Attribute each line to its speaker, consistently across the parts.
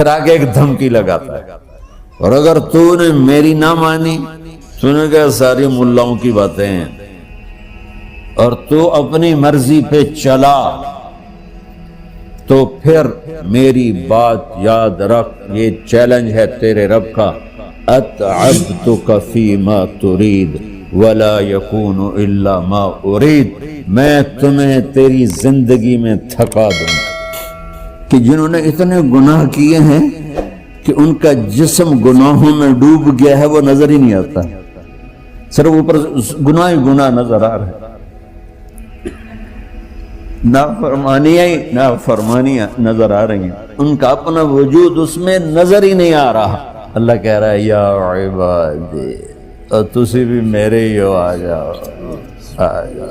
Speaker 1: پھر آگے ایک دھمکی لگاتا ہے، اور اگر تو نے میری نہ مانی، تو نے کہا ساری ملاؤں کی باتیں ہیں، اور تو اپنی مرضی پہ چلا، تو پھر میری بات یاد رکھ، یہ چیلنج ہے تیرے رب کا، اتعبتک فیما ترید ولا یکون الا ما ارید، میں تمہیں تیری زندگی میں تھکا دوں گا۔ کہ جنہوں نے اتنے گناہ کیے ہیں کہ ان کا جسم گناہوں میں ڈوب گیا ہے، وہ نظر ہی نہیں آتا، صرف اوپر گناہ ہی گناہ نظر آ رہا ہے، نافرمانیاں نظر آ رہی ہیں، ان کا اپنا وجود اس میں نظر ہی نہیں آ رہا۔ اللہ کہہ رہا ہے یا عبادی، اور تسی بھی میرے ہی ہو، آ جاؤ آ جاؤ۔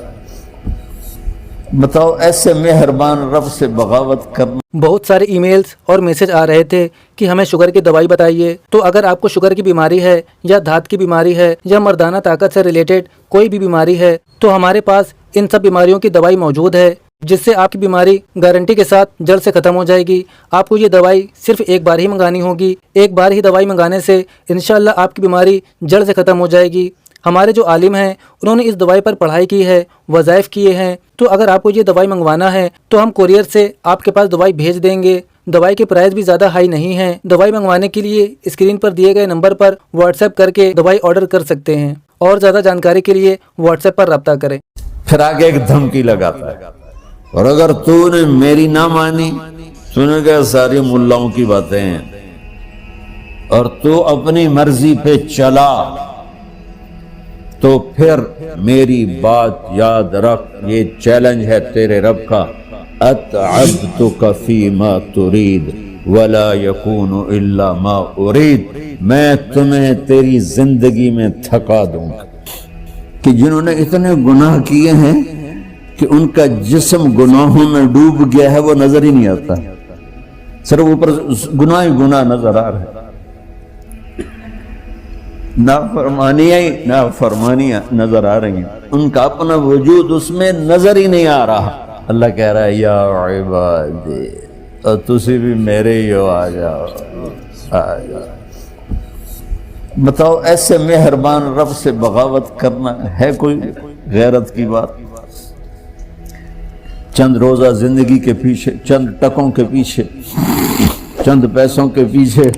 Speaker 1: بتاؤ ایسے مہربان رب سے بغاوت کرنا۔
Speaker 2: بہت سارے ای میلز اور میسج آ رہے تھے کہ ہمیں شوگر کی دوائی بتائیے۔ تو اگر آپ کو شوگر کی بیماری ہے یا دھات کی بیماری ہے یا مردانہ طاقت سے ریلیٹڈ کوئی بھی بیماری ہے، تو ہمارے پاس ان سب بیماریوں کی دوائی موجود ہے، جس سے آپ کی بیماری گارنٹی کے ساتھ جڑ سے ختم ہو جائے گی۔ آپ کو یہ دوائی صرف ایک بار ہی منگانی ہوگی، ایک بار ہی دوائی منگانے سے انشاءاللہ آپ کی بیماری جڑ سے ختم ہو جائے گی۔ ہمارے جو عالم ہیں انہوں نے اس دوائی پر پڑھائی کی ہے، وظائف کیے ہیں، تو اگر آپ کو یہ دوائی منگوانا ہے تو ہم کوریئر سے آپ کے پاس دوائی بھیج دیں گے۔ دوائی کے پرائز بھی زیادہ ہائی نہیں ہیں۔ دوائی منگوانے کے لیے اسکرین پر دیے گئے نمبر پر واٹس ایپ کر کے دوائی آرڈر کر سکتے ہیں، اور زیادہ جانکاری کے لیے واٹس ایپ پر رابطہ کریں۔
Speaker 1: پھر آگے ایک دھمکی لگاتا ہے، اور اگر تو نے میری نہ مانی، تو نے کہا ساری ملاؤں کی باتیں ہیں، اور تو اپنی مرضی پہ چلا، تو پھر میری بات یاد رکھ، یہ چیلنج ہے تیرے رب کا، اتعبتک فیما ترید ولا یکون الا ما ارید، میں تمہیں تیری زندگی میں تھکا دوں گا۔ کہ جنہوں نے اتنے گناہ کیے ہیں کہ ان کا جسم گناہوں میں ڈوب گیا ہے، وہ نظر ہی نہیں آتا، صرف اوپر گناہ ہی گناہ نظر آ رہا ہے، نافرمانیاں نظر آ رہی ہیں، ان کا اپنا وجود اس میں نظر ہی نہیں آ رہا۔ اللہ کہہ رہا ہے یا عبادی، اور تسی بھی میرے ہی ہو، آ جاؤ آ جاؤ۔ بتاؤ ایسے مہربان رب سے بغاوت کرنا ہے کوئی غیرت کی بات؟ چند روزہ زندگی کے پیچھے، چند ٹکوں کے پیچھے، چند پیسوں کے پیچھے،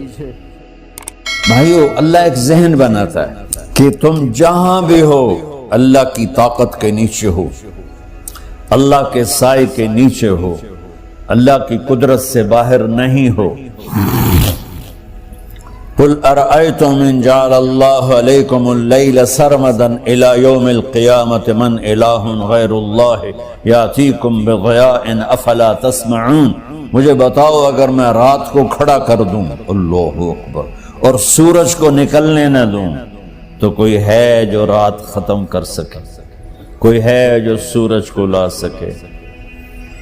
Speaker 1: بھائیو اللہ ایک ذہن بناتا ہے کہ تم جہاں بھی ہو اللہ کی طاقت کے نیچے ہو، اللہ کے سائے کے نیچے ہو، اللہ کی قدرت سے باہر نہیں ہو۔ قل ارأيتم ان جعل الله عليكم الليل سرمدا الى يوم القيامة من اله غير الله ياتيكم بضياء افلا تسمعون، مجھے بتاؤ اگر میں رات کو کھڑا کر دوں، اللہ اکبر، اور سورج کو نکلنے نہ دوں، تو کوئی ہے جو رات ختم کر سکے، کوئی ہے جو سورج کو لا سکے؟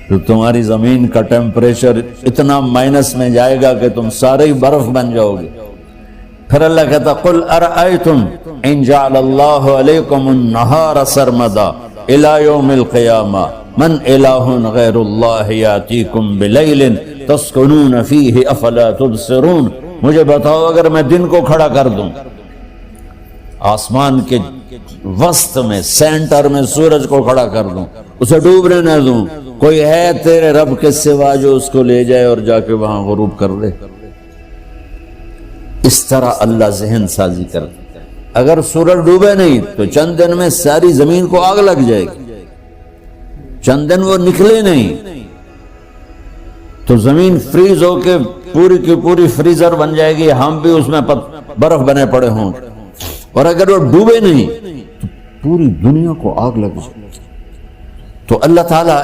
Speaker 1: تو تمہاری زمین کا ٹیمپریچر اتنا مائنس میں جائے گا کہ تم سارے ہی برف بن جاؤ گے۔ پھر اللہ کہتا قل ارأیتم ان جعل اللہ علیکم النہار سرمدا الى یوم القیامہ من الہ غیر اللہ یاتیکم بلیل تسکنون فیہ افلا تبصرون، مجھے بتاؤ اگر میں دن کو کھڑا کر دوں، آسمان کے وسط میں سینٹر میں سورج کو کھڑا کر دوں، اسے ڈوبنے نہ دوں، کوئی ہے تیرے رب کے سوا جو اس کو لے جائے اور جا کے وہاں غروب کر دے؟ اس طرح اللہ ذہن سازی کرتا ہے۔ اگر سورج ڈوبے نہیں تو چند دن میں ساری زمین کو آگ لگ جائے گی، چند دن وہ نکلے نہیں تو زمین فریز ہو کے پوری کی پوری فریزر بن جائے گی، ہم بھی اس میں برف بنے پڑے ہوں، اور اگر وہ ڈوبے نہیں تو پوری دنیا کو آگ لگ جائے گی۔ تو اللہ تعالیٰ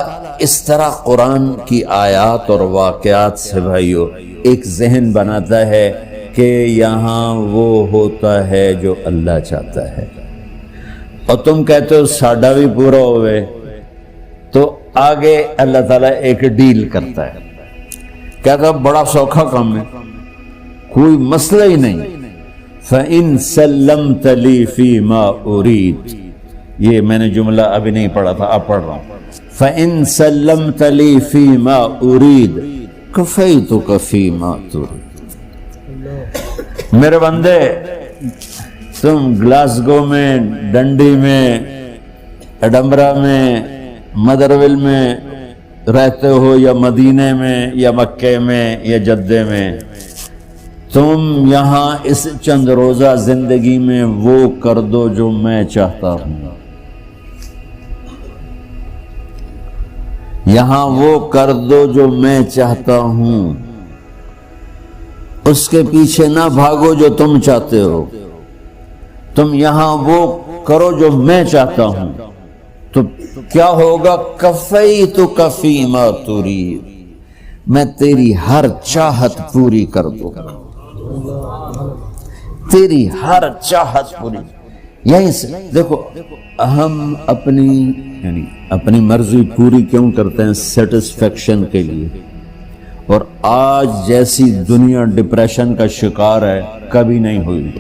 Speaker 1: اس طرح قرآن کی آیات اور واقعات سے بھائیو ایک ذہن بناتا ہے کہ یہاں وہ ہوتا ہے جو اللہ چاہتا ہے، اور تم کہتے ہو ساڈا بھی پورا ہوئے، تو آگے اللہ تعالیٰ ایک ڈیل کرتا ہے، کہتا بڑا سوکھا کام ہے، کوئی مسئلہ ہی نہیں، فَإِن سَلَّمْتَ لِي فِي مَا أُرِيد، یہ میں نے جملہ ابھی نہیں پڑھا تھا، اب پڑھ رہا ہوں، فَإِن سَلَّمْتَ لِي فِي مَا أُرِيد كَفَيْتُكَ فِي مَا تُرِيد، میرے بندے، تم گلاسگو میں، ڈنڈی میں، ایڈمبرا میں، مدرول میں رہتے ہو، یا مدینے میں، یا مکے میں، یا جدے میں، تم یہاں اس چند روزہ زندگی میں وہ کر دو جو میں چاہتا ہوں، یہاں وہ کر دو جو میں چاہتا ہوں، اس کے پیچھے نہ بھاگو جو تم چاہتے ہو، تم یہاں وہ کرو جو میں چاہتا ہوں، تو کیا ہوگا؟ کفیتک فیما ترید، میں تیری ہر چاہت پوری کر دوں گا، تیری ہر چاہت پوری۔ یہیں سے دیکھو، ہم اپنی مرضی پوری کیوں کرتے ہیں؟ سیٹسفیکشن کے لیے۔ اور آج جیسی دنیا ڈپریشن کا شکار ہے کبھی نہیں ہوئی۔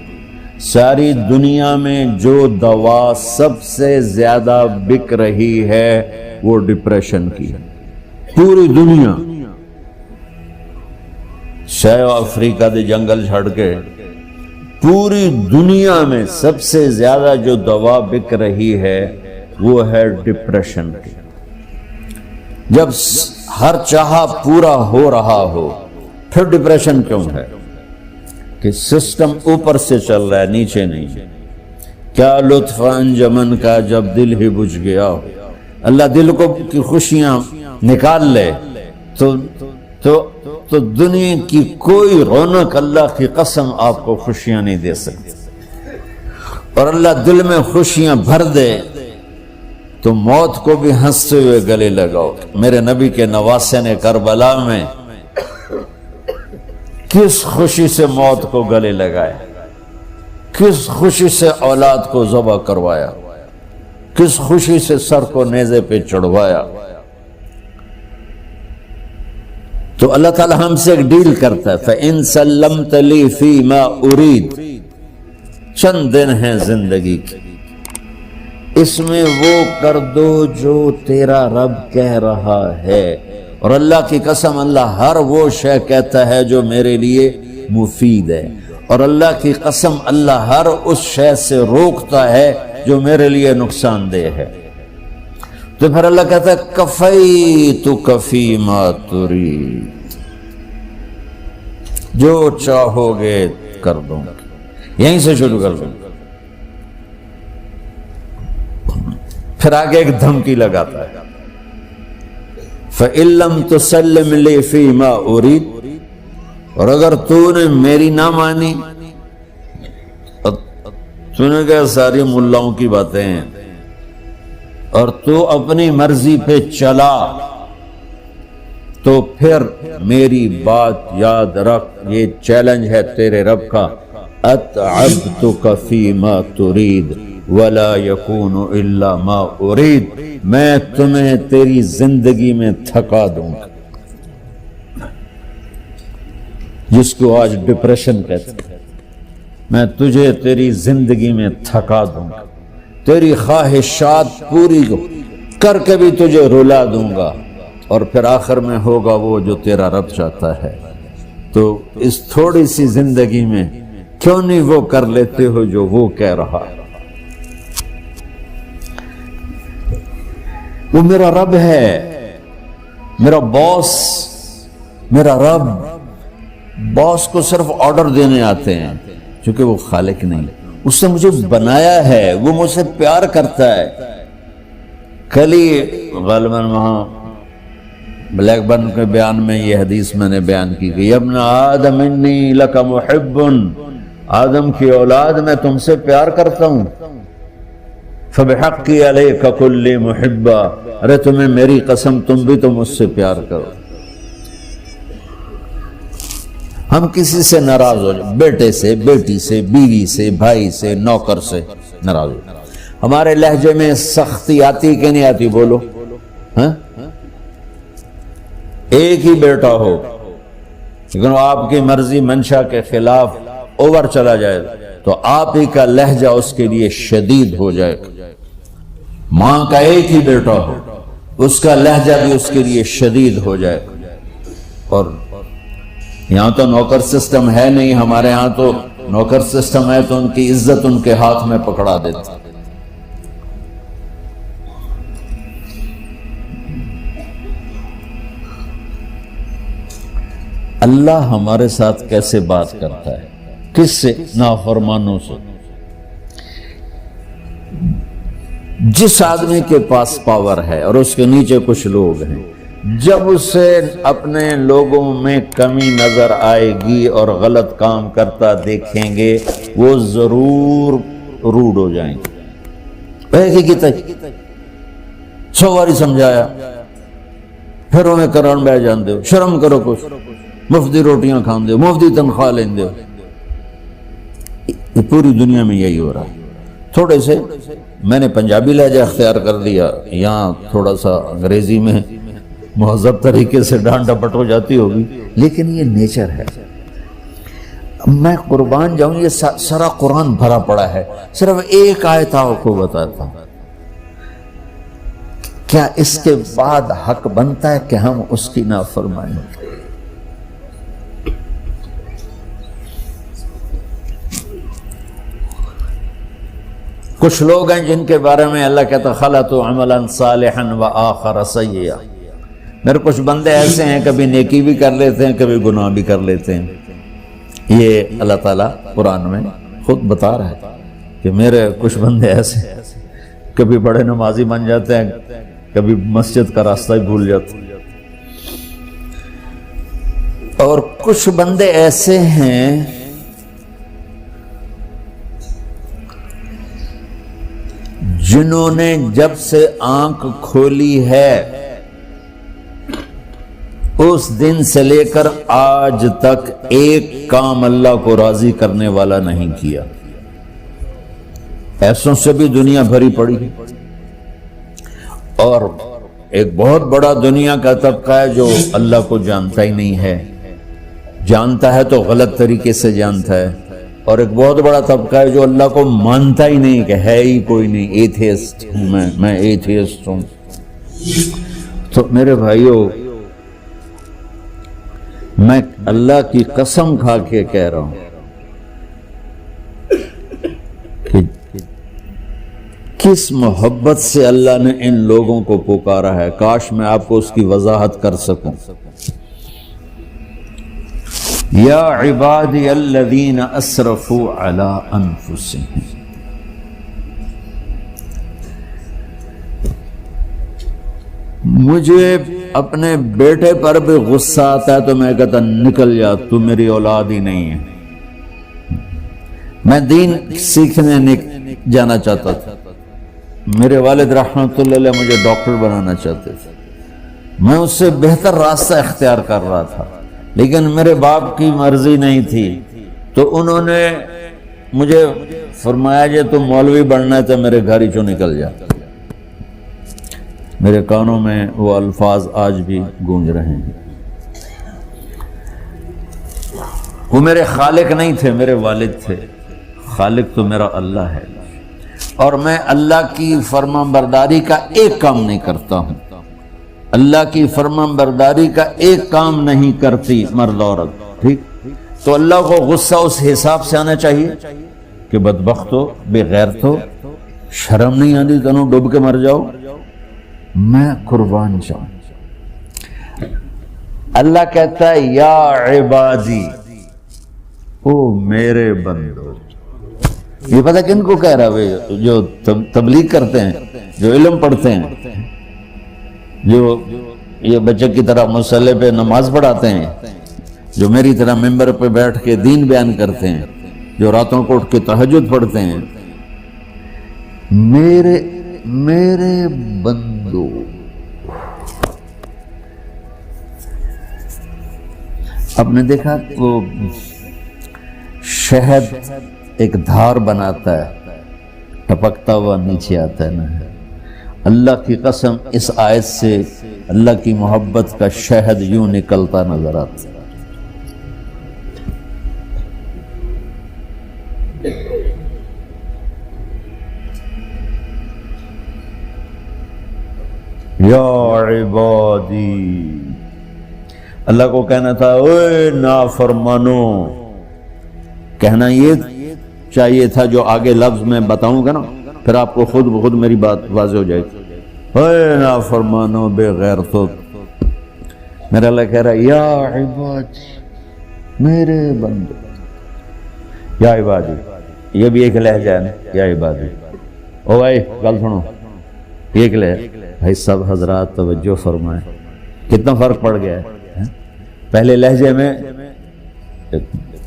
Speaker 1: ساری دنیا میں جو دوا سب سے زیادہ بک رہی ہے وہ ڈپریشن کی ہے، پوری دنیا۔ شاید افریقہ دے جنگل چھڑ کے پوری دنیا میں سب سے زیادہ جو دوا بک رہی ہے وہ ہے ڈپریشن کی۔ جب ہر چاہا پورا ہو رہا ہو پھر ڈپریشن کیوں ہے؟ کہ سسٹم اوپر سے چل رہا ہے، نیچے نہیں۔ کیا لطف انجمن کا جب دل ہی بجھ گیا ہو، اللہ دل کو کی خوشیاں نکال لے تو دنیا کی کوئی رونق، اللہ کی قسم، آپ کو خوشیاں نہیں دے سکتی۔ اور اللہ دل میں خوشیاں بھر دے تو موت کو بھی ہنستے ہوئے گلے لگاؤ۔ میرے نبی کے نواسے نے کربلا میں کس خوشی سے موت کو گلے لگایا، کس خوشی سے اولاد کو ذبح کروایا، کس خوشی سے سر کو نیزے پہ چڑھوایا۔ تو اللہ تعالی ہم سے ایک ڈیل کرتا ہے، فَإِن سَلَّمْتَ لِي فِي مَا أُرِيد، چند دن ہیں زندگی کی، اس میں وہ کر دو جو تیرا رب کہہ رہا ہے۔ اور اللہ کی قسم، اللہ ہر وہ شے کہتا ہے جو میرے لیے مفید ہے، اور اللہ کی قسم اللہ ہر اس شے سے روکتا ہے جو میرے لیے نقصان دہ ہے۔ تو پھر اللہ کہتا ہے کفیتک فیما ترید، جو چاہو گے کر دوں گا۔ یہیں سے شروع کر دوں گا۔ پھر آگے ایک دھمکی لگاتا ہے، فَإِن لَّمْ تُسَلِّمْ لِي فِي مَا أُرِيدُ، اور اگر تو نے میری نہ مانی، تو نے کہا ساری ملاؤں کی باتیں ہیں، اور تو اپنی مرضی پہ چلا، تو پھر میری بات یاد رکھ، یہ چیلنج ہے تیرے رب کا، أَتْعَبْتُكَ فِي مَا تُرِيدُ وَلَا يَكُونُ إِلَّا مَا أُرِيدُ، میں تمہیں تیری زندگی میں تھکا دوں گا، جس کو آج ڈپریشن کہتے ہیں۔ میں تجھے تیری زندگی میں تھکا دوں گا، تیری خواہشات پوری کر کے بھی تجھے رلا دوں گا، اور پھر آخر میں ہوگا وہ جو تیرا رب چاہتا ہے۔ تو اس تھوڑی سی زندگی میں کیوں نہیں وہ کر لیتے ہو جو وہ کہہ رہا ہے؟ وہ میرا رب ہے، میرا باس، میرا رب۔ باس کو صرف آرڈر دینے آتے ہیں، چونکہ وہ خالق نہیں، اس نے مجھے بنایا ہے، وہ مجھ سے پیار کرتا ہے۔ کل ہی غالباً وہاں بلیک برن کے بیان میں یہ حدیث میں نے بیان کی کہ ابن آدم انی لک محب، آدم کی اولاد میں تم سے پیار کرتا ہوں، فبحقی علیک کل محبہ، ارے تمہیں میری قسم تم بھی تو مجھ سے پیار کرو۔ ہم کسی سے ناراض ہو جائیں، بیٹے سے، بیٹی سے، بیوی سے، بھائی سے، نوکر سے ناراض ہو، ہمارے لہجے میں سختی آتی کہ نہیں آتی؟ بولو ہاں؟ ایک ہی بیٹا ہو لیکن وہ آپ کی مرضی منشا کے خلاف اوور چلا جائے تو آپ ہی کا لہجہ اس کے لیے شدید ہو جائے گا۔ ماں کا ایک ہی بیٹا ہو، اس کا لہجہ بھی اس کے لیے شدید ہو جائے گا۔ اور یہاں تو نوکر سسٹم ہے نہیں، ہمارے ہاں تو نوکر سسٹم ہے تو ان کی عزت ان کے ہاتھ میں پکڑا دیتا۔ اللہ ہمارے ساتھ کیسے بات کرتا ہے؟ کس سے؟ نافرمانوں سے۔ جس آدمی کے پاس پاور ہے اور اس کے نیچے کچھ لوگ ہیں، جب اسے اپنے لوگوں میں کمی نظر آئے گی اور غلط کام کرتا دیکھیں گے، وہ ضرور روڈ ہو جائیں گے۔ ایک ہی کی تک 100 باری سمجھایا، پھر انہیں کران بہ جان دو، شرم کرو، کچھ مفتی روٹیاں کھان دو، مفتی تنخواہ لین دو۔ یہ پوری دنیا میں یہی ہو رہا ہے۔ تھوڑے سے میں نے پنجابی لہجہ اختیار کر دیا، یہاں تھوڑا سا انگریزی میں مہذب طریقے سے ڈانٹ ڈپٹ ہو جاتی ہوگی، لیکن یہ نیچر ہے۔ میں قربان جاؤں، یہ سارا قرآن بھرا پڑا ہے، صرف ایک آیت آپ کو بتاتا ہوں۔ کیا اس کے بعد حق بنتا ہے کہ ہم اس کی نافرمانی کریں؟ کچھ لوگ ہیں جن کے بارے میں اللہ کہتا خلطوا عملا صالحا وآخر سیئا۔ میرے کچھ بندے ایسے ہیں، کبھی نیکی بھی کر لیتے ہیں، کبھی گناہ بھی کر لیتے ہیں۔ یہ اللہ تعالیٰ قرآن میں خود بتا رہا ہے کہ میرے کچھ بندے ایسے ہیں، کبھی بڑے نمازی بن جاتے ہیں، کبھی مسجد کا راستہ ہی بھول جاتے ہیں، اور کچھ بندے ایسے ہیں جنہوں نے جب سے آنکھ کھولی ہے اس دن سے لے کر آج تک ایک کام اللہ کو راضی کرنے والا نہیں کیا۔ ایسوں سے بھی دنیا بھری پڑی ہے، اور ایک بہت بڑا دنیا کا طبقہ ہے جو اللہ کو جانتا ہی نہیں ہے، جانتا ہے تو غلط طریقے سے جانتا ہے، اور ایک بہت بڑا طبقہ ہے جو اللہ کو مانتا ہی نہیں، کہ ہے ہی کوئی نہیں، ایتھیسٹ ہوں میں ایتھیسٹ ہوں۔ تو میرے بھائیوں، میں اللہ کی قسم کھا کے کہہ رہا ہوں کہ کس محبت سے اللہ نے ان لوگوں کو پکارا ہے، کاش میں آپ کو اس کی وضاحت کر سکوں۔ یا عبادی الذین اسرفوا علی انفسہم، مجھے اپنے بیٹے پر بھی غصہ آتا ہے تو میں کہتا نکل جا، تو میری اولاد ہی نہیں ہے۔ میں دین سیکھنے جانا چاہتا تھا، میرے والد رحمۃ اللہ علیہ مجھے ڈاکٹر بنانا چاہتے تھے، میں اس سے بہتر راستہ اختیار کر رہا تھا، لیکن میرے باپ کی مرضی نہیں تھی، تو انہوں نے مجھے فرمایا جی تم مولوی بننا ہے تو میرے گھر ہی چوں نکل جا۔ میرے کانوں میں وہ الفاظ آج بھی گونج رہے ہیں۔ وہ میرے خالق نہیں تھے، میرے والد تھے، خالق تو میرا اللہ ہے، اور میں اللہ کی فرمان برداری کا ایک کام نہیں کرتا ہوں، اللہ کی فرمان برداری کا ایک کام نہیں کرتی مرد عورت، ٹھیک؟ تو اللہ کو غصہ اس حساب سے آنا چاہیے کہ بدبخت ہو، بے غیرت ہو، شرم نہیں آتی تنوں ڈوب کے مر جاؤ۔ میں قربان جاؤں، اللہ کہتا ہے یا عبادی، او میرے بندو۔ یہ پتہ کن کو کہہ رہا ہے؟ جو تبلیغ کرتے ہیں، جو علم پڑھتے ہیں، جو یہ بچے کی طرح مصلی پہ نماز پڑھاتے ہیں، جو میری طرح ممبر پہ بیٹھ کے دین بیان کرتے ہیں، جو راتوں کو اٹھ کے تہجد پڑھتے ہیں۔ میرے بندو، آپ نے دیکھا وہ شہد ایک دھار بناتا ہے، ٹپکتا ہوا نیچے آتا ہے نا۔ اللہ کی قسم اس آیت سے اللہ کی محبت کا شہد یوں نکلتا نظر آتا ہے۔ یا عبادی، اللہ کو کہنا تھا اوے نافرمانو، کہنا یہ چاہیے تھا جو آگے لفظ میں بتاؤں گا نا، پھر آپ کو خود بخود میری بات واضح ہو جائے گی۔ اوے نافرمانو بے غیرتو، میرا اللہ کہہ رہا ہے یا عبادی، میرے بندے، یا عبادی، یہ بھی ایک لہجہ ہے نا، یا عبادی۔ او بھائی گل سنو، یہ ایک لہجہ بھائی، سب حضرات توجہ فرمائیں، کتنا فرق پڑ گیا ہے۔ پہلے لہجے میں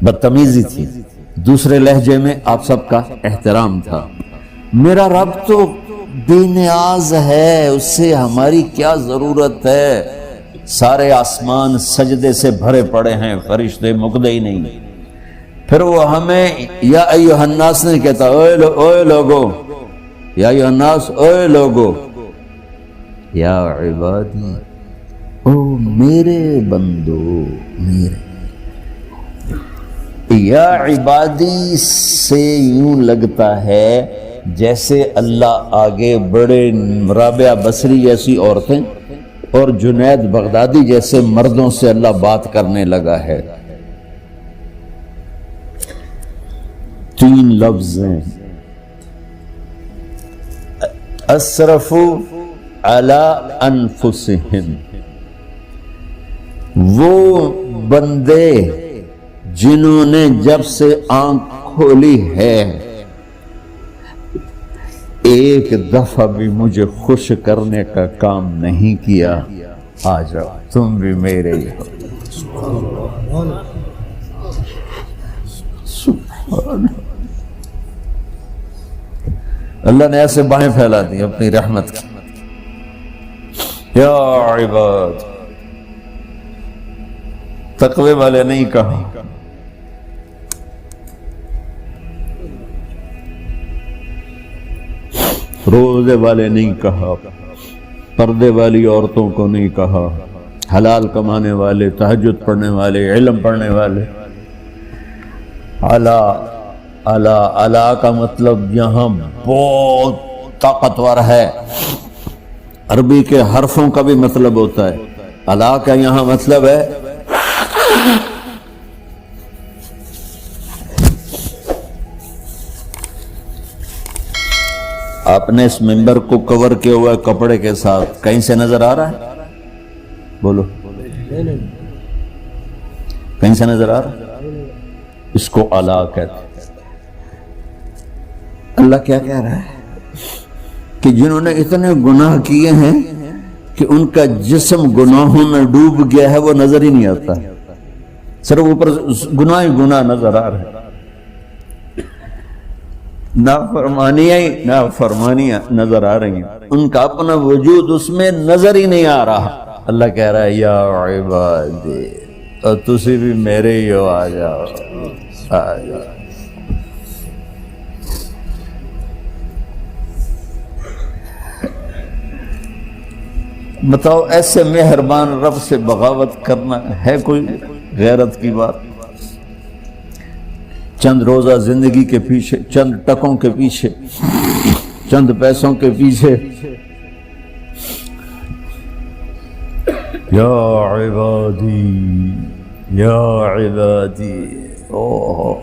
Speaker 1: بدتمیزی تھی، دوسرے لہجے میں آپ سب کا احترام تھا۔ میرا رب تو بے نیاز ہے، اس سے ہماری کیا ضرورت ہے، سارے آسمان سجدے سے بھرے پڑے ہیں، فرشتے مکدے ہی نہیں۔ پھر وہ ہمیں یا ایھا الناس نہیں کہتا، اوے لوگو، یا ایھا الناس، اوے لوگو، یا عبادی، او میرے بندو، میرے یا عبادی سے یوں لگتا ہے جیسے اللہ آگے بڑے رابعہ بصری جیسی عورتیں اور جنید بغدادی جیسے مردوں سے اللہ بات کرنے لگا ہے۔ تین لفظ ہیں، اسرفوا علی انفسہم، وہ بندے جنہوں نے جب سے آنکھ کھولی ہے ایک دفعہ بھی مجھے خوش کرنے کا کام نہیں کیا، آ جاؤ تم بھی میرے ہی ہو۔ سبحان اللہ نے ایسے باہیں پھیلا دی اپنی رحمت کی۔ یا عباد، تقوی والے نہیں کہا، روزے والے نہیں کہا، پردے والی عورتوں کو نہیں کہا، حلال کمانے والے، تہجد پڑھنے والے، علم پڑھنے والے۔ اعلیٰ اعلیٰ اعلیٰ کا مطلب یہاں بہت طاقتور ہے، عربی کے حرفوں کا بھی مطلب ہوتا ہے۔ اعلیٰ کا یہاں مطلب ہے آپ نے اس ممبر کو کور کیا ہوا ہے کپڑے کے ساتھ، کہیں سے نظر آ رہا ہے؟ بولو، کہیں سے نظر آ رہا ہے؟ اس کو اعلیٰ کہتے ہیں۔ اللہ کیا کہہ رہا ہے کہ جنہوں نے اتنے گناہ کیے ہیں کہ ان کا جسم گناہوں میں ڈوب گیا ہے، وہ نظر ہی نہیں آتا، صرف اوپر گناہ ہی گناہ نظر آ رہے ہیں، نافرمانیاں نظر آ رہی ہیں، ان کا اپنا وجود اس میں نظر ہی نہیں آ رہا۔ اللہ کہہ رہا ہے یا عبادی، اور تسی بھی میرے ہی ہو، آ جاؤ آ جاؤ۔ بتاؤ ایسے مہربان رب سے بغاوت کرنا ہے کوئی غیرت کی بات؟ چند روزہ زندگی کے پیچھے، چند ٹکوں کے پیچھے، چند پیسوں کے پیچھے، یا عبادی یا عبادی، اوہ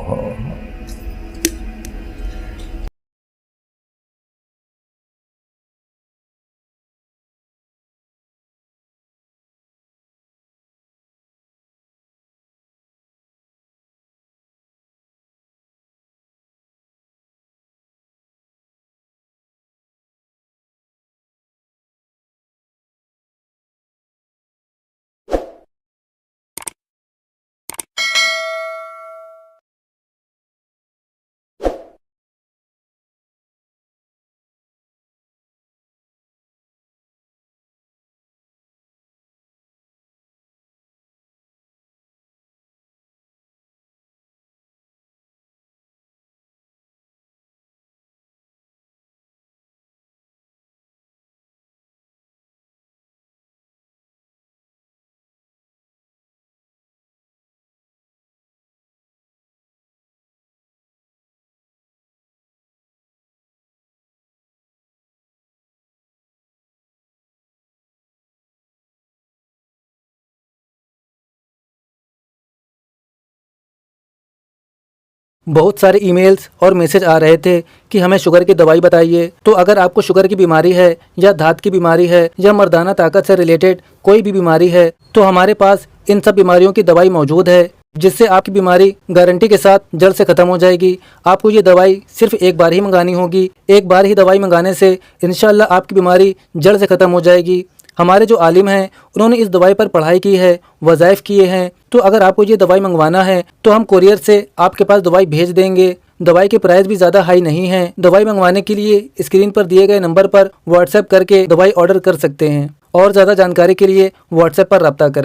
Speaker 2: بہت سارے ای میلز اور میسج آ رہے تھے کہ ہمیں شوگر کی دوائی بتائیے. تو اگر آپ کو شوگر کی بیماری ہے یا دھات کی بیماری ہے یا مردانہ طاقت سے ریلیٹڈ کوئی بھی بیماری ہے تو ہمارے پاس ان سب بیماریوں کی دوائی موجود ہے، جس سے آپ کی بیماری گارنٹی کے ساتھ جڑ سے ختم ہو جائے گی. آپ کو یہ دوائی صرف ایک بار ہی منگانی ہوگی. ایک بار ہی دوائی منگانے سے انشاءاللہ آپ کی بیماری جڑ سے ختم ہو جائے گی. ہمارے جو عالم ہیں انہوں نے اس دوائی پر پڑھائی کی ہے، وظائف کیے ہیں. تو اگر آپ کو یہ دوائی منگوانا ہے تو ہم کوریئر سے آپ کے پاس دوائی بھیج دیں گے. دوائی کے پرائز بھی زیادہ ہائی نہیں ہیں. دوائی منگوانے کے لیے اسکرین پر دیے گئے نمبر پر واٹس ایپ کر کے دوائی آرڈر کر سکتے ہیں، اور زیادہ جانکاری کے لیے واٹس ایپ پر رابطہ کریں.